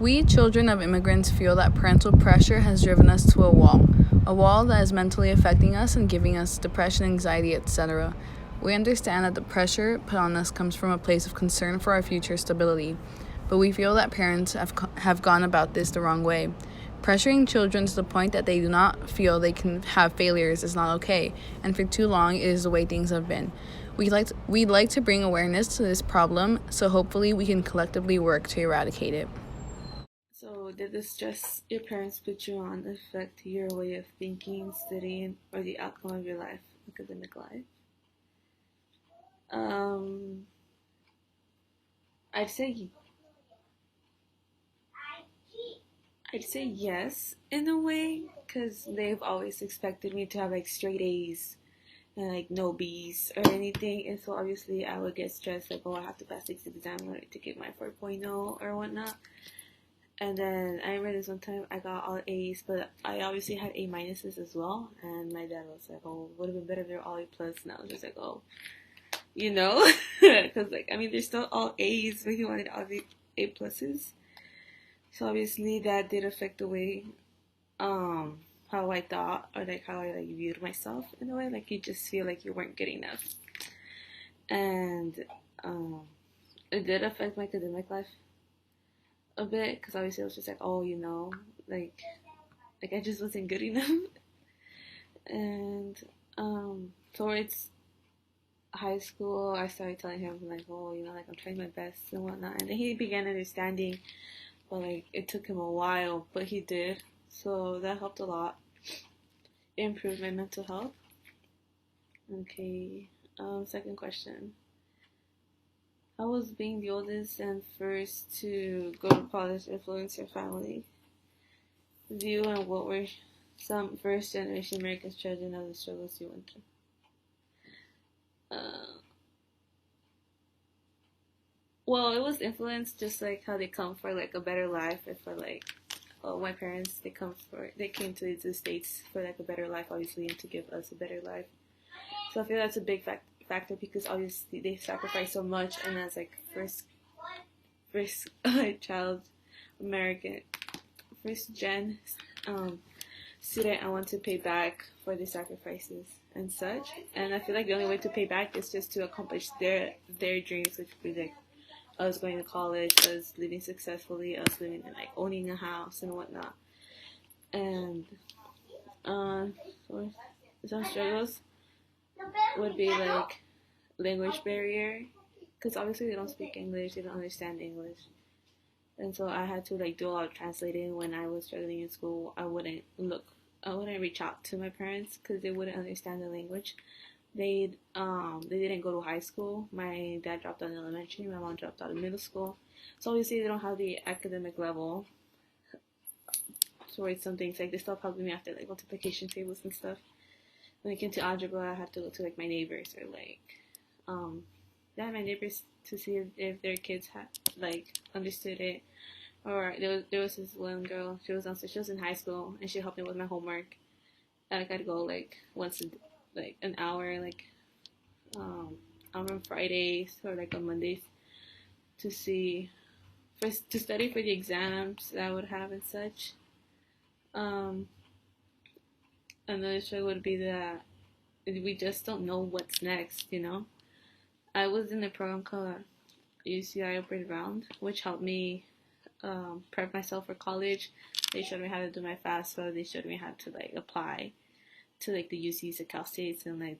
We, children of immigrants, feel that parental pressure has driven us to a wall that is mentally affecting us and giving us depression, anxiety, etc. We understand that the pressure put on us comes from a place of concern for our future stability, but we feel that parents have gone about this the wrong way. Pressuring children to the point that they do not feel they can have failures is not okay, and for too long it is the way things have been. We'd like to bring awareness to this problem, so hopefully we can collectively work to eradicate it. So, did the stress your parents put you on affect your way of thinking, studying, or the outcome of your life, academic life? Um, I'd say I'd say yes in a way, because they've always expected me to have like straight A's and like no B's or anything, and so obviously I would get stressed like, oh, I have to pass this exam to get my 4.0 or whatnot. And then I remember this one time I got all A's, but I obviously had A minuses as well. And my dad was like, "Oh, would have been better if they're all A plus." And I was just like, "Oh, because like I mean they're still all A's, but he wanted all the A pluses." So obviously that did affect the way how I thought or like how I like viewed myself in a way. Like you just feel like you weren't good enough, and um, it did affect my academic life a bit because obviously I was just like, oh, like I just wasn't good enough. And towards high school, I started telling him like, oh, like I'm trying my best and whatnot, and then he began understanding. But like it took him a while, but he did, so that helped a lot. It improved my mental health. Okay. Second question. How was being the oldest and first to go to college influence your family view, and what were some first generation Americans children of the struggles you went through? Uh, well, it was influenced just like how they come for like a better life, and for like, well, my parents they came to the states for like a better life, obviously, and to give us a better life. So I feel that's a big factor because obviously they sacrificed so much, and as like first child American, first gen um, student, I want to pay back for the sacrifices and such. And I feel like the only way to pay back is just to accomplish their dreams, which would be like us going to college, us living successfully, us living and like owning a house and whatnot. And so some struggles would be like language barrier, because obviously they don't speak English, they don't understand English, and so I had to like do a lot of translating when I was struggling in school. I wouldn't reach out to my parents because they wouldn't understand the language. They didn't go to high school. My dad dropped out in elementary. My mom dropped out in middle school. So obviously they don't have the academic level towards some things. Like they stopped helping me after like multiplication tables and stuff. When it came to algebra, I had to go to like my neighbors or like my neighbors to see if their kids had like understood it. Or there was this one girl. She was in high school and she helped me with my homework. And I gotta go like like an hour like um on Fridays or like on Mondays to see to study for the exams that I would have and such. Um, Another struggle would be that we just don't know what's next. I was in a program called UCI Upward Bound, which helped me prep myself for college. They showed me how to do my FAFSA. They showed me how to like apply to like the UCs at Cal States and like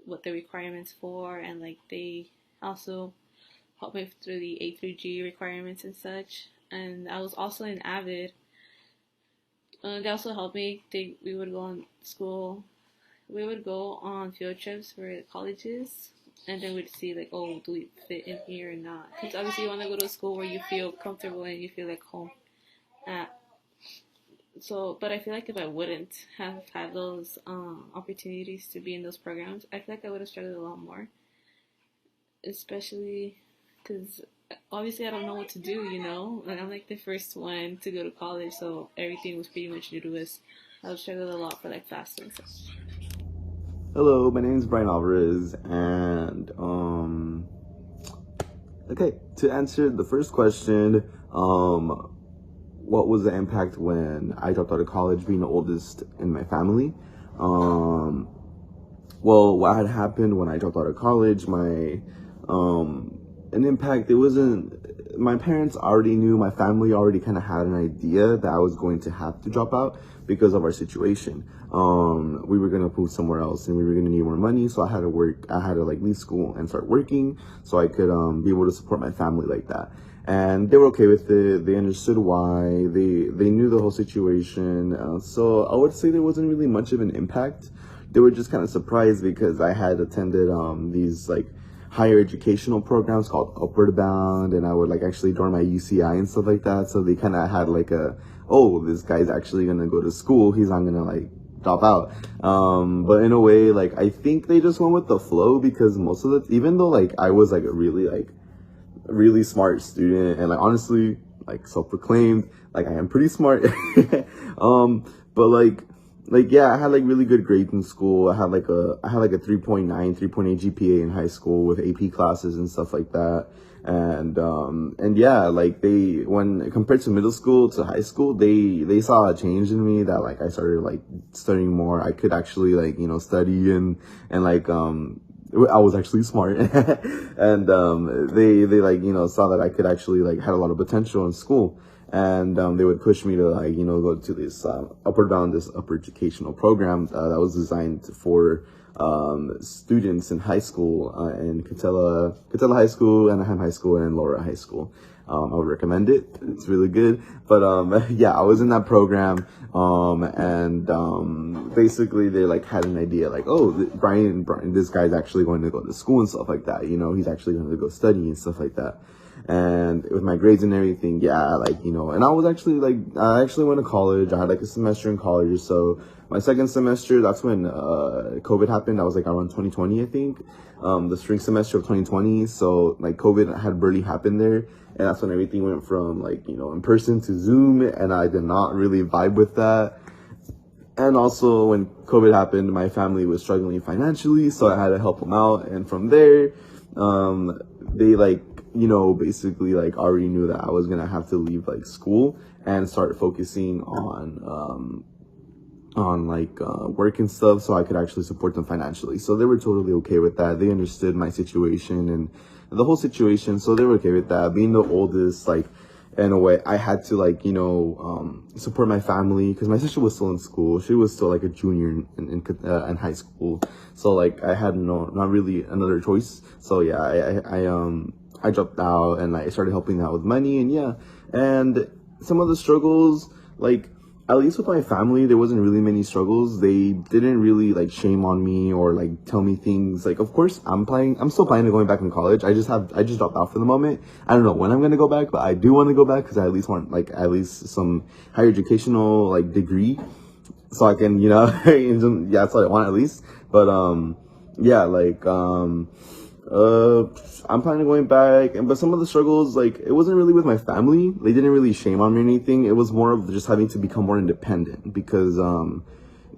what the requirements for, and like they also helped me through the A through G requirements and such. And I was also in Avid. They also helped me. We would go on school. We would go on field trips for colleges, and then we'd see like, oh, do we fit in here or not? Because obviously you want to go to a school where you feel comfortable and you feel like home. At. So, but I feel like if I wouldn't have had those opportunities to be in those programs, I feel like I would have struggled a lot more. Especially because obviously I don't know what to do. Like I'm like the first one to go to college, so everything was pretty much new to us. I was struggling a lot for like FAFSA and stuff. Hello, my name is Brian Alvarez, and okay, to answer the first question, what was the impact when I dropped out of college, being the oldest in my family. Well, what had happened when I dropped out of college, an impact, it wasn't, my parents already knew, my family already kind of had an idea that I was going to have to drop out because of our situation. We were going to move somewhere else and we were going to need more money. So I had to like leave school and start working so I could be able to support my family like that. And they were okay with it. They understood why. They knew the whole situation. So I would say there wasn't really much of an impact. They were just kind of surprised because I had attended these like higher educational programs called Upward Bound, and I would like actually join my UCI and stuff like that. So they kind of had like oh, this guy's actually gonna go to school. He's not gonna like drop out. But in a way, like I think they just went with the flow because most of the, even though like I was like a really smart student and like honestly like self-proclaimed, like I am pretty smart. But like yeah, I had like really good grades in school. I had like a 3.9, 3.8 GPA in high school with AP classes and stuff like that. And yeah, like when compared to middle school to high school, they saw a change in me that like I started like studying more. I could actually like, you know, study and like, I was actually smart. And they like, you know, saw that I could actually like had a lot of potential in school. And they would push me to like, you know, go to this upper educational program that was designed for students in high school, in Catella High School, Anaheim High School, and Laura High School. I would recommend it. It's really good. But yeah, I was in that program, and basically they like had an idea like, oh, Brian, this guy's actually going to go to school and stuff like that. You know, he's actually going to go study and stuff like that. And with my grades and everything, yeah, like, you know, and I actually went to college. I had like a semester in college or so. My second semester, that's when COVID happened. That was like around 2020, I think, the spring semester of 2020. So like COVID had barely happened there. And that's when everything went from like, you know, in person to Zoom. And I did not really vibe with that. And also when COVID happened, my family was struggling financially. So I had to help them out. And from there, they like, you know, basically like already knew that I was going to have to leave like school and start focusing on like work and stuff so I could actually support them financially. So they were totally okay with that. They understood my situation and the whole situation. So they were okay with that. Being the oldest, like in a way, I had to like, you know, support my family because my sister was still in school. She was still like a junior in high school. So like I had not really another choice. So yeah, I dropped out and I started helping out with money and yeah. And some of the struggles, like at least with my family, there wasn't really many struggles. They didn't really like shame on me or like tell me things. Like, of course, I'm still planning on going back in college. I just dropped out for the moment. I don't know when I'm gonna go back, but I do want to go back because I at least want like at least some higher educational like degree, so I can, you know, yeah, that's what I want at least. But yeah, like I'm planning on going back, but some of the struggles, like, it wasn't really with my family. They didn't really shame on me or anything. It was more of just having to become more independent because,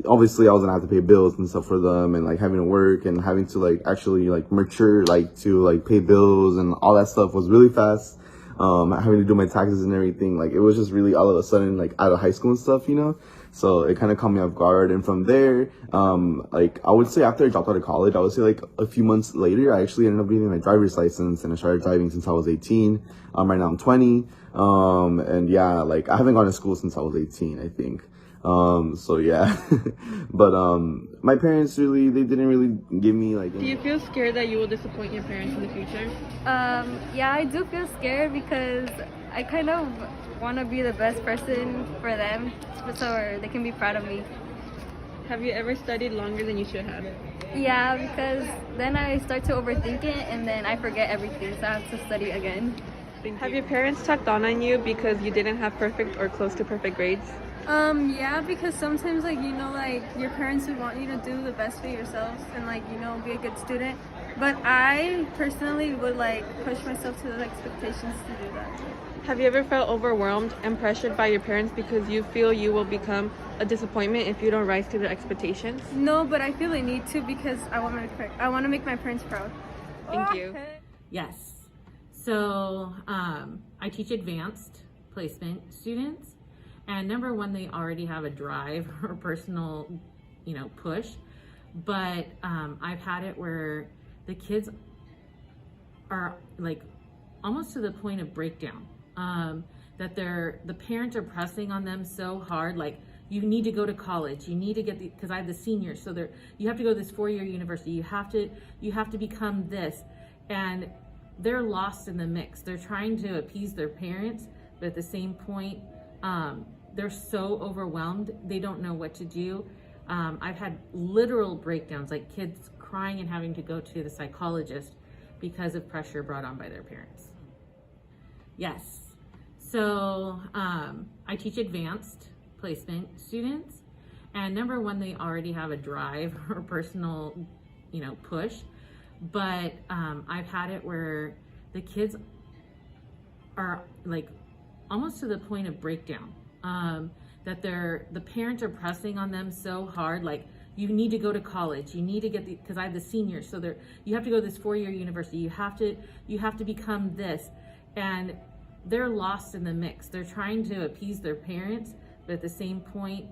obviously I was gonna have to pay bills and stuff for them and like having to work and having to like actually like mature, like to like pay bills and all that stuff was really fast. Having to do my taxes and everything, like it was just really all of a sudden like out of high school and stuff, you know? So it kind of caught me off guard. And from there, like I would say after I dropped out of college, I would say like a few months later, I actually ended up getting my driver's license and I started driving since I was 18. Right now I'm 20. And yeah, like I haven't gone to school since I was 18, I think. So yeah, but, my parents really, they didn't really give me like. Do you feel scared that you will disappoint your parents in the future? Yeah, I do feel scared because I kind of want to be the best person for them so they can be proud of me. Have you ever studied longer than you should have? Yeah, because then I start to overthink it and then I forget everything, so I have to study again. Have your parents checked on you because you didn't have perfect or close to perfect grades? Yeah, because sometimes, like, you know, like, your parents would want you to do the best for yourselves and, like, you know, be a good student. But I personally would, like, push myself to the expectations to do that. Have you ever felt overwhelmed and pressured by your parents because you feel you will become a disappointment if you don't rise to their expectations? No, but I feel I need to because I want to make my parents proud. Thank you. Yes. So I teach advanced placement students. And number one, they already have a drive or personal, push. But I've had it where the kids are like almost to the point of breakdown. That the parents are pressing on them so hard, like, you need to go to college, you need to get because I have the seniors, so you have to go to this 4-year university, you have to become this, and they're lost in the mix. They're trying to appease their parents, but at the same point, they're so overwhelmed, they don't know what to do. I've had literal breakdowns, like kids crying and having to go to the psychologist because of pressure brought on by their parents. Yes. So I teach advanced placement students, and number one, they already have a drive or personal, push. But I've had it where the kids are like almost to the point of breakdown. That the parents are pressing on them so hard, like, you need to go to college, you need to get because I have the seniors, so you have to go to this 4-year university, you have to become this, and they're lost in the mix. They're trying to appease their parents, but at the same point,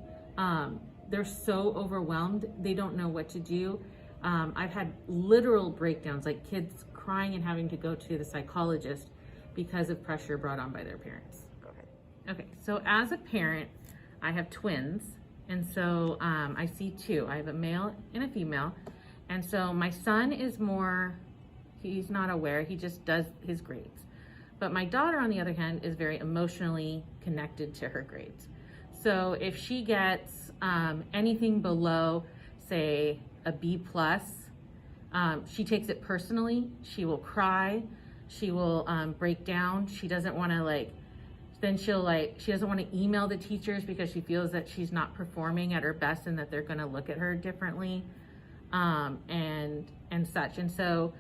they're so overwhelmed, they don't know what to do. I've had literal breakdowns, like kids crying and having to go to the psychologist because of pressure brought on by their parents. Go ahead. Okay, so as a parent, I have twins, and so I see two. I have a male and a female, and so my son is he's not aware, he just does his grades. But my daughter, on the other hand, is very emotionally connected to her grades. So if she gets anything below, say, a B+, she takes it personally. She will cry. She will break down. She doesn't want to she doesn't want to email the teachers because she feels that she's not performing at her best and that they're going to look at her differently, and such. And so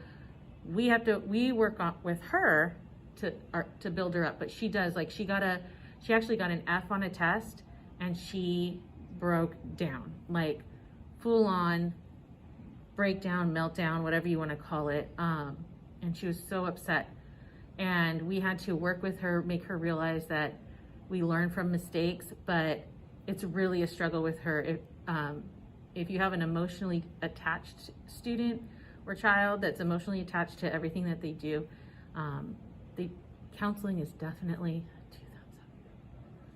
we work with her to build her up, but she does, like, she actually got an F on a test, and she broke down, like full on breakdown, meltdown, whatever you want to call it. And she was so upset, and we had to work with her, make her realize that we learn from mistakes, but it's really a struggle with her. If you have an emotionally attached student or child that's emotionally attached to everything that they do, the counseling is definitely 2 thumbs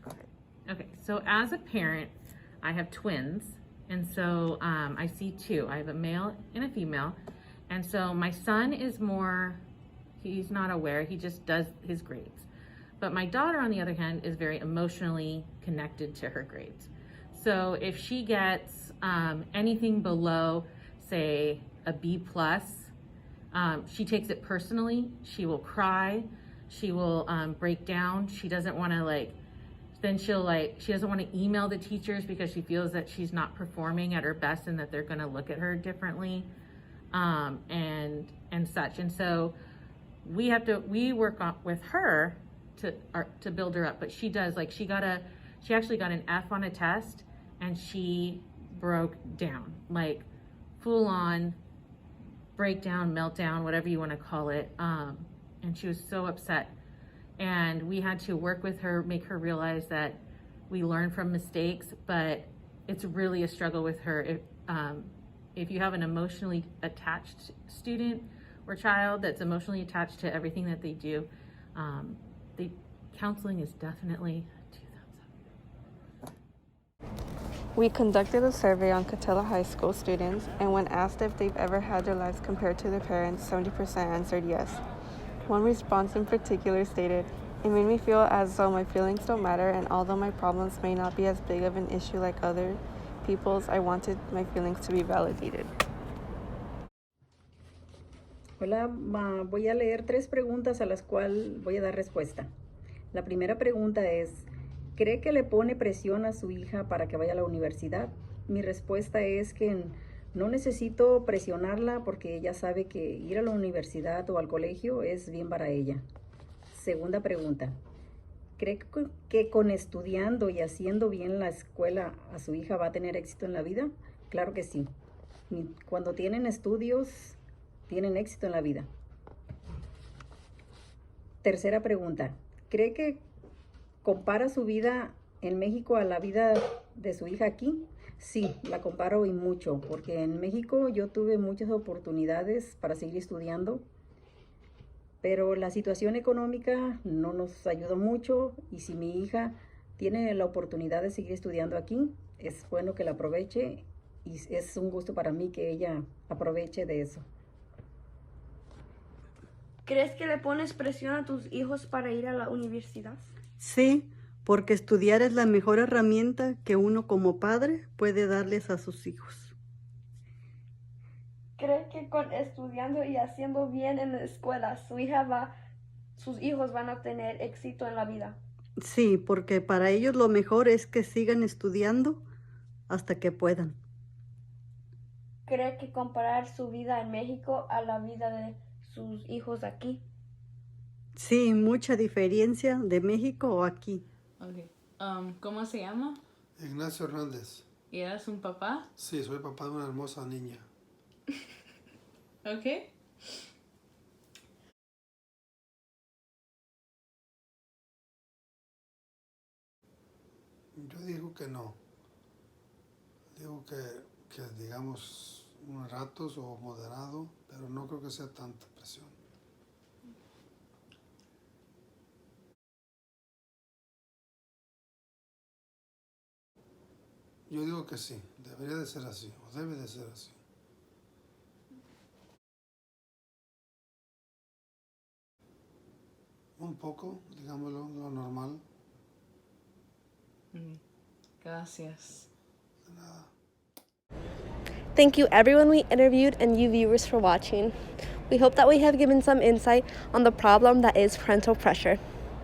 up. Okay, so as a parent, I have twins, and so I see two. I have a male and a female, and so my son is he's not aware, he just does his grades. But my daughter, on the other hand, is very emotionally connected to her grades. So if she gets anything below, say, a B+, she takes it personally. She will cry. She will break down. She doesn't want to she doesn't want to email the teachers because she feels that she's not performing at her best and that they're going to look at her differently, and such. And so we work with her to build her up, but she does, like, she actually got an F on a test, and she broke down, like full on breakdown, meltdown, whatever you want to call it. And she was so upset, and we had to work with her, make her realize that we learn from mistakes, but it's really a struggle with her. If you have an emotionally attached student or child that's emotionally attached to everything that they do, the counseling is definitely 2 thumbs up. We conducted a survey on Catella High School students, and when asked if they've ever had their lives compared to their parents, 70% answered yes. One response in particular stated, "It made me feel as though my feelings don't matter, and although my problems may not be as big of an issue like other people's, I wanted my feelings to be validated." Hola, voy a leer 3 preguntas a las cuales voy a dar respuesta. La primera pregunta es, ¿cree que le pone presión a su hija para que vaya a la universidad? Mi respuesta es que no necesito presionarla porque ella sabe que ir a la universidad o al colegio es bien para ella. Segunda pregunta, ¿cree que con estudiando y haciendo bien la escuela a su hija va a tener éxito en la vida? Claro que sí. Cuando tienen estudios, tienen éxito en la vida. Tercera pregunta, ¿cree que compara su vida en México a la vida de su hija aquí? Sí, la comparo y mucho, porque en México yo tuve muchas oportunidades para seguir estudiando, pero la situación económica no nos ayudó mucho y si mi hija tiene la oportunidad de seguir estudiando aquí, es bueno que la aproveche y es un gusto para mí que ella aproveche de eso. ¿Crees que le pones presión a tus hijos para ir a la universidad? Sí, porque estudiar es la mejor herramienta que uno como padre puede darles a sus hijos. ¿Crees que con estudiando y haciendo bien en la escuela, sus hijos van a tener éxito en la vida? Sí, porque para ellos lo mejor es que sigan estudiando hasta que puedan. ¿Cree que comparar su vida en México a la vida de sus hijos aquí? Sí, mucha diferencia de México o aquí. Okay. ¿Cómo se llama? Ignacio Hernández. ¿Y eres un papá? Sí, soy papá de una hermosa niña. Ok. Yo digo que no. Digo que digamos unos ratos o moderado, pero no creo que sea tanta presión. Yo digo que sí, debería de ser así, o debe de ser así. Un poco, digámoslo, lo normal. Gracias. De nada. Thank you everyone we interviewed and you viewers for watching. We hope that we have given some insight on the problem that is parental pressure.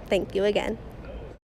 Thank you again.